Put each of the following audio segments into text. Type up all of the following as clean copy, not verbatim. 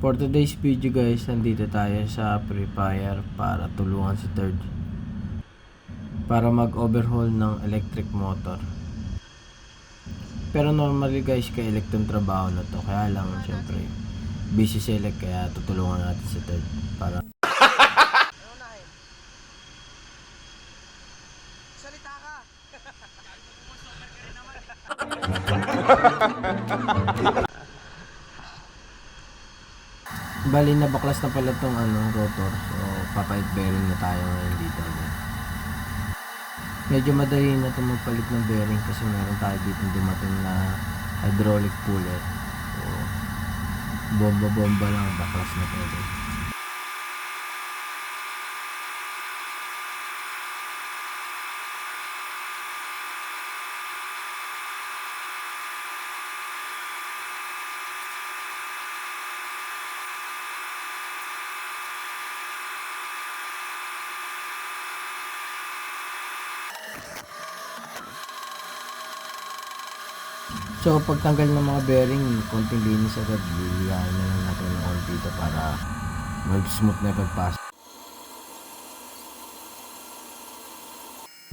For today's video guys, nandito tayo sa Free Fire para tulungan si Third para mag-overhaul ng electric motor. Pero normally guys, kay electron trabaho na to, kaya lang syempre busy sila, kaya tutulungan natin si Third para Salita ka. bali na baklas na pala tong rotor, so papait bearing na tayo ngayon dito. Medyo madali na itong magpalit ng bearing kasi meron tayo dito dumating na hydraulic puller, so bomba lang, baklas na pwede. So pagtanggal ng mga bearing, konting linis agad, liliyahin na lang natin ng oil dito para mag-smooth na pagpasok.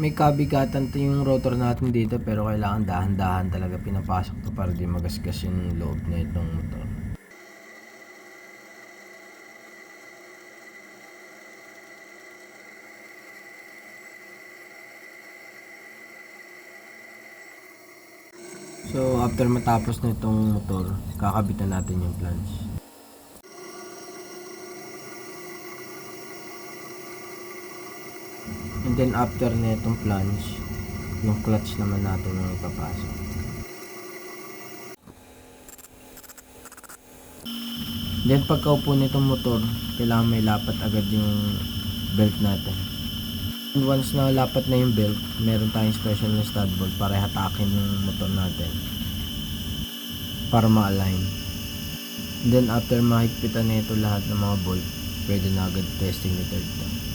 May kabigatan to yung rotor natin dito, pero kailangan dahan-dahan talaga pinapasok to para di magasgas yung loob na itong motor. So after matapos na itong motor, kakabitan natin yung flange. And then after na itong flange, yung clutch naman natin ang ipapasok. Then pagkaupo nitong motor, kailangan may lapat agad yung belt natin. And once na lapat na yung belt, meron tayong special na stud bolt para hatakin yung motor natin para ma-align. Then after mahigpitan na ito lahat ng mga bolt, pwede na agad testing ni Third.